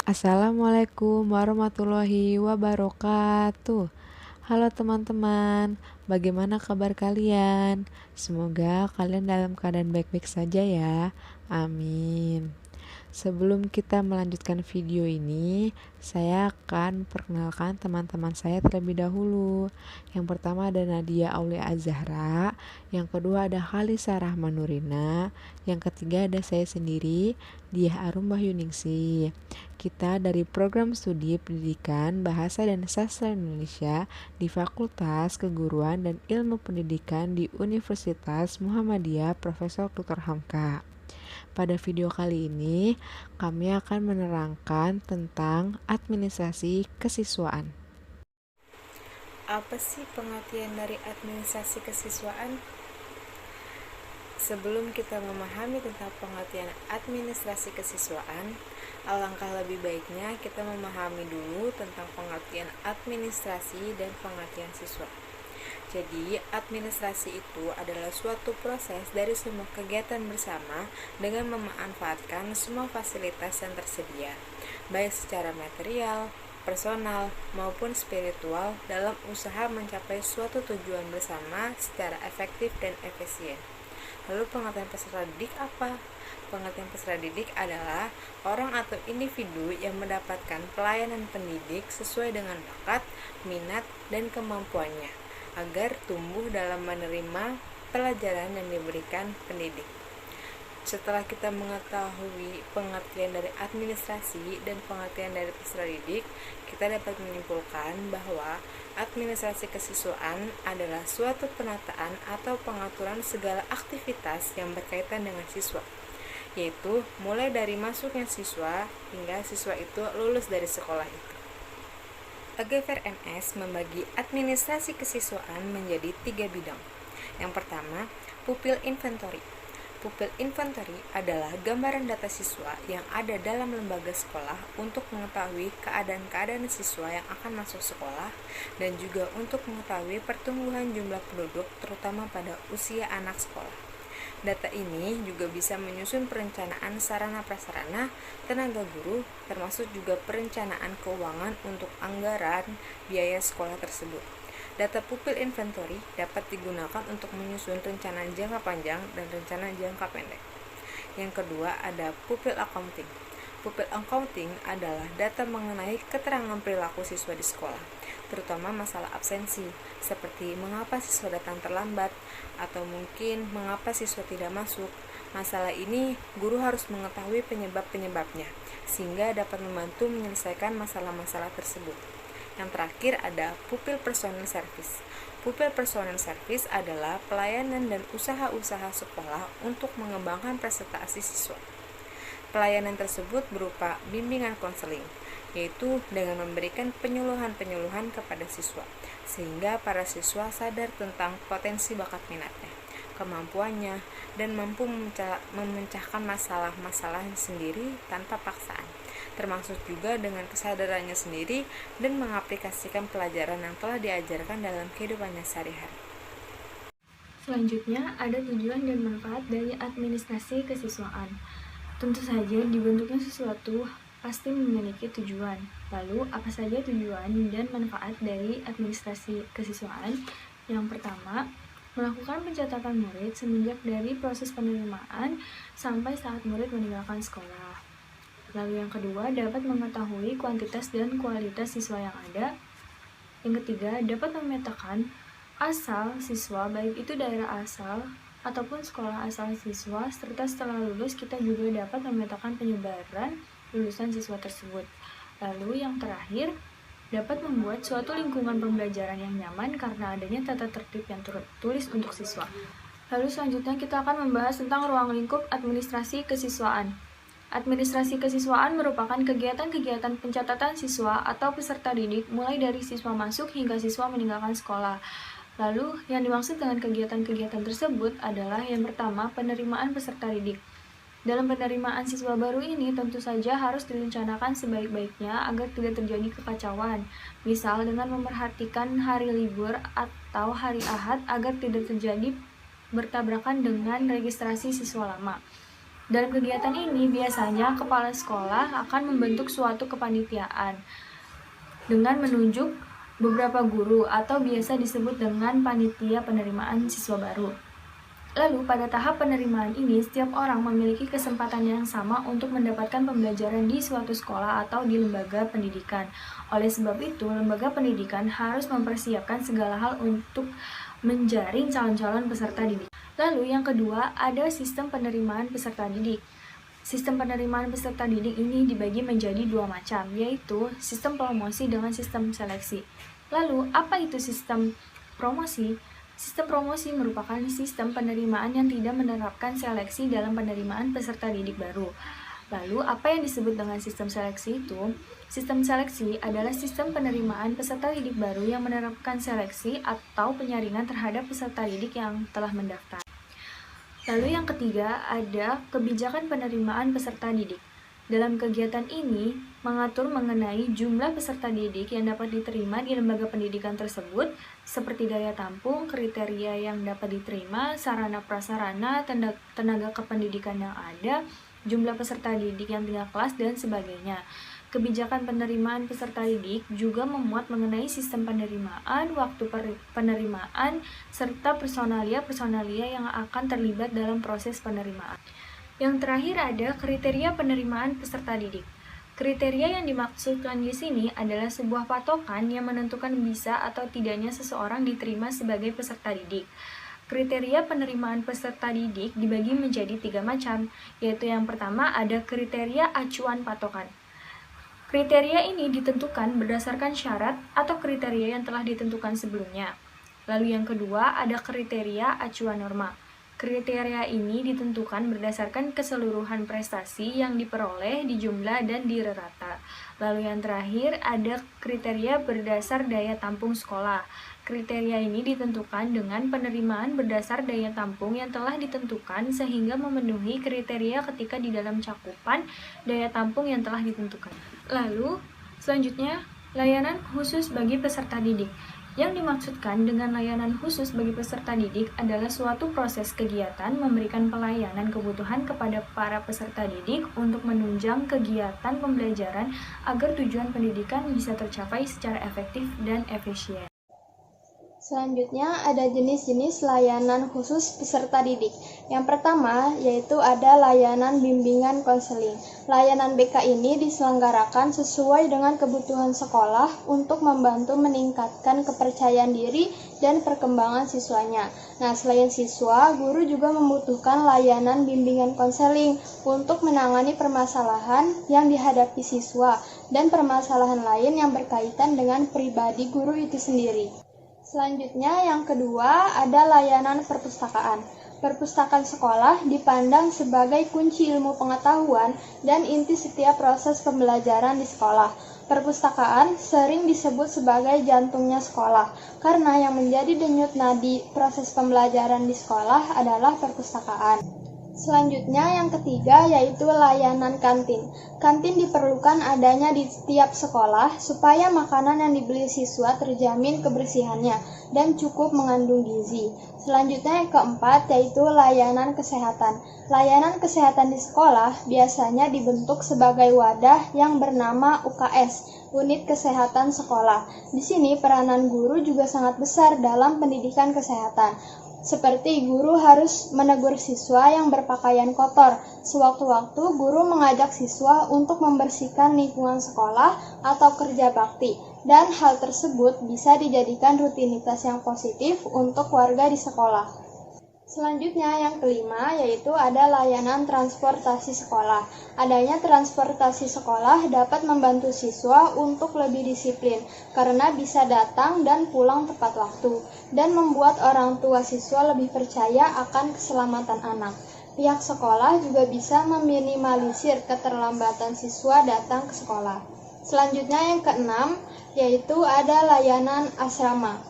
Assalamualaikum warahmatullahi wabarakatuh. Halo teman-teman, bagaimana kabar kalian? Semoga kalian dalam keadaan baik-baik saja ya. Amin. Sebelum kita melanjutkan video ini, saya akan perkenalkan teman-teman saya terlebih dahulu. Yang pertama ada Nadia Aulia Azahra, yang kedua ada Khalisa Rahman Nurina, yang ketiga ada saya sendiri, Diah Arum Bahyuningsi. Kita dari program studi pendidikan Bahasa dan Sastra Indonesia di Fakultas Keguruan dan Ilmu Pendidikan di Universitas Muhammadiyah Profesor Dr. Hamka. Pada video kali ini, kami akan menerangkan tentang administrasi kesiswaan. Apa sih pengertian dari administrasi kesiswaan? Sebelum kita memahami tentang pengertian administrasi kesiswaan, alangkah lebih baiknya kita memahami dulu tentang pengertian administrasi dan pengertian siswa. Jadi, administrasi itu adalah suatu proses dari semua kegiatan bersama dengan memanfaatkan semua fasilitas yang tersedia, baik secara material, personal, maupun spiritual dalam usaha mencapai suatu tujuan bersama secara efektif dan efisien. Lalu pengertian peserta didik apa? Pengertian peserta didik adalah orang atau individu yang mendapatkan pelayanan pendidik sesuai dengan bakat, minat, dan kemampuannya agar tumbuh dalam menerima pelajaran yang diberikan pendidik. Setelah kita mengetahui pengertian dari administrasi dan pengertian dari peserta didik, kita dapat menyimpulkan bahwa administrasi kesiswaan adalah suatu penataan atau pengaturan segala aktivitas yang berkaitan dengan siswa, yaitu mulai dari masuknya siswa hingga siswa itu lulus dari sekolah itu. AGVRMS membagi administrasi kesiswaan menjadi 3 bidang. Yang pertama, pupil inventory. Pupil inventory adalah gambaran data siswa yang ada dalam lembaga sekolah untuk mengetahui keadaan-keadaan siswa yang akan masuk sekolah dan juga untuk mengetahui pertumbuhan jumlah penduduk terutama pada usia anak sekolah. Data ini juga bisa menyusun perencanaan sarana-prasarana tenaga guru, termasuk juga perencanaan keuangan untuk anggaran biaya sekolah tersebut. Data pupil inventory dapat digunakan untuk menyusun rencana jangka panjang dan rencana jangka pendek. Yang kedua ada pupil accounting. Pupil accounting adalah data mengenai keterangan perilaku siswa di sekolah, terutama masalah absensi, seperti mengapa siswa datang terlambat, atau mungkin mengapa siswa tidak masuk. Masalah ini, guru harus mengetahui penyebab-penyebabnya, sehingga dapat membantu menyelesaikan masalah-masalah tersebut. Yang terakhir ada pupil personal service. Pupil personal service adalah pelayanan dan usaha-usaha sekolah untuk mengembangkan prestasi siswa. Pelayanan tersebut berupa bimbingan konseling, yaitu dengan memberikan penyuluhan-penyuluhan kepada siswa, sehingga para siswa sadar tentang potensi bakat minatnya, kemampuannya, dan mampu memecahkan masalah-masalah sendiri tanpa paksaan, termasuk juga dengan kesadarannya sendiri dan mengaplikasikan pelajaran yang telah diajarkan dalam kehidupannya sehari-hari. Selanjutnya, ada tujuan dan manfaat dari administrasi kesiswaan. Tentu saja, dibentuknya sesuatu pasti memiliki tujuan. Lalu, apa saja tujuan dan manfaat dari administrasi kesiswaan? Yang pertama, melakukan pencatatan murid semenjak dari proses penerimaan sampai saat murid meninggalkan sekolah. Lalu yang kedua, dapat mengetahui kuantitas dan kualitas siswa yang ada. Yang ketiga, dapat memetakan asal siswa, baik itu daerah asal ataupun sekolah asal siswa, serta setelah lulus kita juga dapat memetakan penyebaran lulusan siswa tersebut. Lalu yang terakhir, dapat membuat suatu lingkungan pembelajaran yang nyaman karena adanya tata tertib yang tertulis untuk siswa. Lalu selanjutnya kita akan membahas tentang ruang lingkup administrasi kesiswaan. Administrasi kesiswaan merupakan kegiatan-kegiatan pencatatan siswa atau peserta didik mulai dari siswa masuk hingga siswa meninggalkan sekolah. Lalu, yang dimaksud dengan kegiatan-kegiatan tersebut adalah yang pertama, penerimaan peserta didik. Dalam penerimaan siswa baru ini tentu saja harus direncanakan sebaik-baiknya agar tidak terjadi kekacauan. Misal dengan memperhatikan hari libur atau hari Ahad agar tidak terjadi bertabrakan dengan registrasi siswa lama. Dalam kegiatan ini biasanya kepala sekolah akan membentuk suatu kepanitiaan dengan menunjuk beberapa guru atau biasa disebut dengan panitia penerimaan siswa baru. Lalu pada tahap penerimaan ini, setiap orang memiliki kesempatan yang sama untuk mendapatkan pembelajaran di suatu sekolah atau di lembaga pendidikan. Oleh sebab itu, lembaga pendidikan harus mempersiapkan segala hal untuk menjaring calon-calon peserta didik. Lalu yang kedua, ada sistem penerimaan peserta didik. Sistem penerimaan peserta didik ini dibagi menjadi dua macam, yaitu sistem promosi dengan sistem seleksi. Lalu, apa itu sistem promosi? Sistem promosi merupakan sistem penerimaan yang tidak menerapkan seleksi dalam penerimaan peserta didik baru. Lalu, apa yang disebut dengan sistem seleksi itu? Sistem seleksi adalah sistem penerimaan peserta didik baru yang menerapkan seleksi atau penyaringan terhadap peserta didik yang telah mendaftar. Lalu yang ketiga, ada kebijakan penerimaan peserta didik. Dalam kegiatan ini, mengatur mengenai jumlah peserta didik yang dapat diterima di lembaga pendidikan tersebut, seperti daya tampung, kriteria yang dapat diterima, sarana prasarana, tenaga kependidikan yang ada, jumlah peserta didik yang tinggal kelas, dan sebagainya. Kebijakan penerimaan peserta didik juga memuat mengenai sistem penerimaan, waktu penerimaan, serta personalia yang akan terlibat dalam proses penerimaan. Yang terakhir ada kriteria penerimaan peserta didik. Kriteria yang dimaksudkan di sini adalah sebuah patokan yang menentukan bisa atau tidaknya seseorang diterima sebagai peserta didik. Kriteria penerimaan peserta didik dibagi menjadi 3 macam, yaitu yang pertama ada kriteria acuan patokan. Kriteria ini ditentukan berdasarkan syarat atau kriteria yang telah ditentukan sebelumnya. Lalu yang kedua ada kriteria acuan norma. Kriteria ini ditentukan berdasarkan keseluruhan prestasi yang diperoleh di jumlah dan di rata. Lalu yang terakhir ada kriteria berdasar daya tampung sekolah. Kriteria ini ditentukan dengan penerimaan berdasar daya tampung yang telah ditentukan sehingga memenuhi kriteria ketika di dalam cakupan daya tampung yang telah ditentukan. Lalu selanjutnya layanan khusus bagi peserta didik. Yang dimaksudkan dengan layanan khusus bagi peserta didik adalah suatu proses kegiatan memberikan pelayanan kebutuhan kepada para peserta didik untuk menunjang kegiatan pembelajaran agar tujuan pendidikan bisa tercapai secara efektif dan efisien. Selanjutnya ada jenis-jenis layanan khusus peserta didik. Yang pertama yaitu ada layanan bimbingan konseling. Layanan BK ini diselenggarakan sesuai dengan kebutuhan sekolah untuk membantu meningkatkan kepercayaan diri dan perkembangan siswanya. Nah, selain siswa, guru juga membutuhkan layanan bimbingan konseling untuk menangani permasalahan yang dihadapi siswa dan permasalahan lain yang berkaitan dengan pribadi guru itu sendiri. Selanjutnya yang kedua ada layanan perpustakaan. Perpustakaan sekolah dipandang sebagai kunci ilmu pengetahuan dan inti setiap proses pembelajaran di sekolah. Perpustakaan sering disebut sebagai jantungnya sekolah karena yang menjadi denyut nadi proses pembelajaran di sekolah adalah perpustakaan. Selanjutnya yang ketiga yaitu layanan kantin. Kantin diperlukan adanya di setiap sekolah supaya makanan yang dibeli siswa terjamin kebersihannya dan cukup mengandung gizi. Selanjutnya yang keempat yaitu layanan kesehatan. Layanan kesehatan di sekolah biasanya dibentuk sebagai wadah yang bernama UKS, Unit Kesehatan Sekolah. Di sini peranan guru juga sangat besar dalam pendidikan kesehatan. Seperti guru harus menegur siswa yang berpakaian kotor. Sewaktu-waktu guru mengajak siswa untuk membersihkan lingkungan sekolah atau kerja bakti. Dan hal tersebut bisa dijadikan rutinitas yang positif untuk warga di sekolah. Selanjutnya yang kelima yaitu ada layanan transportasi sekolah. Adanya transportasi sekolah dapat membantu siswa untuk lebih disiplin karena bisa datang dan pulang tepat waktu dan membuat orang tua siswa lebih percaya akan keselamatan anak. Pihak sekolah juga bisa meminimalisir keterlambatan siswa datang ke sekolah. Selanjutnya yang keenam yaitu ada layanan asrama.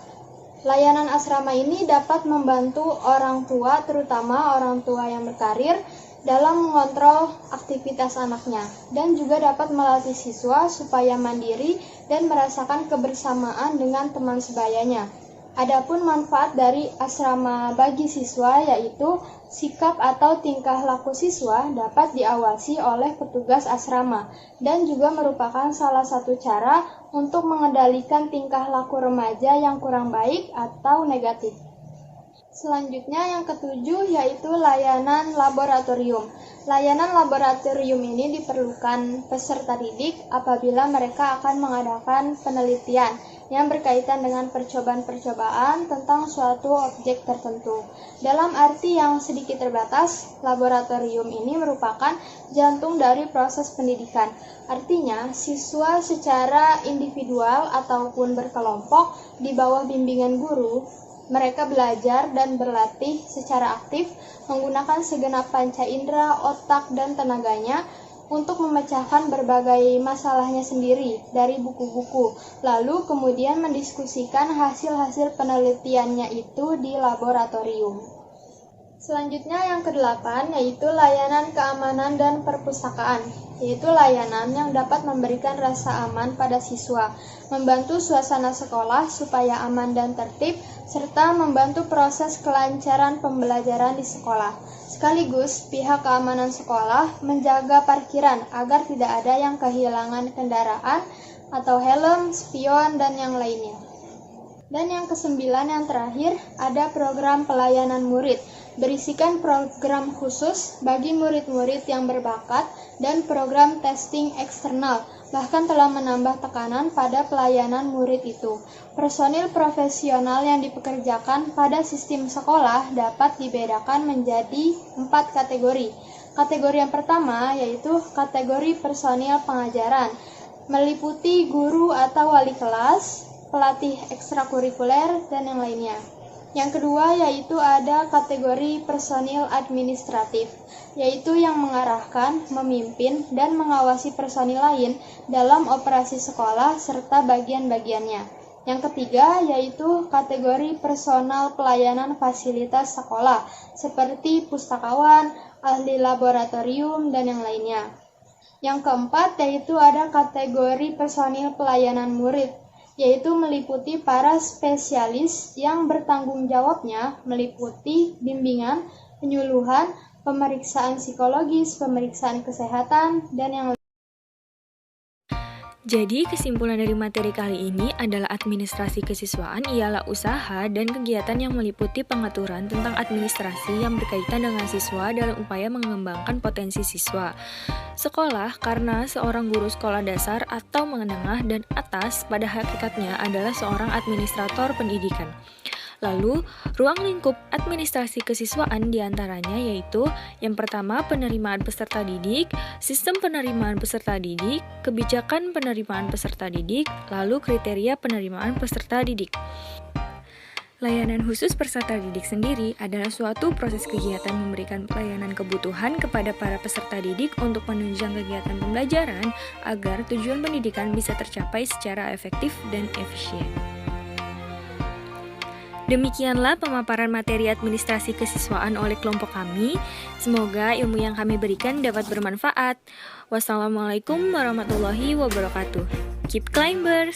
Layanan asrama ini dapat membantu orang tua, terutama orang tua yang berkarir, dalam mengontrol aktivitas anaknya dan juga dapat melatih siswa supaya mandiri dan merasakan kebersamaan dengan teman sebayanya. Adapun manfaat dari asrama bagi siswa yaitu sikap atau tingkah laku siswa dapat diawasi oleh petugas asrama dan juga merupakan salah satu cara untuk mengendalikan tingkah laku remaja yang kurang baik atau negatif. Selanjutnya yang ketujuh yaitu layanan laboratorium. Layanan laboratorium ini diperlukan peserta didik apabila mereka akan mengadakan penelitian yang berkaitan dengan percobaan-percobaan tentang suatu objek tertentu. Dalam arti yang sedikit terbatas, laboratorium ini merupakan jantung dari proses pendidikan. Artinya, siswa secara individual ataupun berkelompok di bawah bimbingan guru, mereka belajar dan berlatih secara aktif menggunakan segenap panca indera, otak, dan tenaganya untuk memecahkan berbagai masalahnya sendiri dari buku-buku, lalu kemudian mendiskusikan hasil-hasil penelitiannya itu di laboratorium. Selanjutnya yang kedelapan yaitu layanan keamanan dan perpustakaan, yaitu layanan yang dapat memberikan rasa aman pada siswa, membantu suasana sekolah supaya aman dan tertib, serta membantu proses kelancaran pembelajaran di sekolah. Sekaligus, pihak keamanan sekolah menjaga parkiran agar tidak ada yang kehilangan kendaraan atau helm, spion, dan yang lainnya. Dan yang kesembilan yang terakhir, ada program pelayanan murid, berisikan program khusus bagi murid-murid yang berbakat dan program testing eksternal, bahkan telah menambah tekanan pada pelayanan murid itu. Personil profesional yang dipekerjakan pada sistem sekolah dapat dibedakan menjadi 4 kategori. Kategori yang pertama yaitu kategori personil pengajaran, meliputi guru atau wali kelas, pelatih ekstrakurikuler, dan yang lainnya. Yang kedua yaitu ada kategori personil administratif, yaitu yang mengarahkan, memimpin, dan mengawasi personil lain dalam operasi sekolah serta bagian-bagiannya. Yang ketiga yaitu kategori personal pelayanan fasilitas sekolah, seperti pustakawan, ahli laboratorium, dan yang lainnya. Yang keempat yaitu ada kategori personil pelayanan murid, yaitu meliputi para spesialis yang bertanggung jawabnya meliputi bimbingan, penyuluhan, pemeriksaan psikologis, pemeriksaan kesehatan, dan yang lainnya. Jadi, kesimpulan dari materi kali ini adalah administrasi kesiswaan ialah usaha dan kegiatan yang meliputi pengaturan tentang administrasi yang berkaitan dengan siswa dalam upaya mengembangkan potensi siswa. Sekolah karena seorang guru sekolah dasar atau menengah dan atas pada hakikatnya adalah seorang administrator pendidikan. Lalu, ruang lingkup administrasi kesiswaan diantaranya yaitu yang pertama penerimaan peserta didik, sistem penerimaan peserta didik, kebijakan penerimaan peserta didik, lalu kriteria penerimaan peserta didik. Layanan khusus peserta didik sendiri adalah suatu proses kegiatan memberikan pelayanan kebutuhan kepada para peserta didik untuk menunjang kegiatan pembelajaran agar tujuan pendidikan bisa tercapai secara efektif dan efisien. Demikianlah pemaparan materi administrasi kesiswaan oleh kelompok kami. Semoga ilmu yang kami berikan dapat bermanfaat. Wassalamualaikum warahmatullahi wabarakatuh. Keep climbers!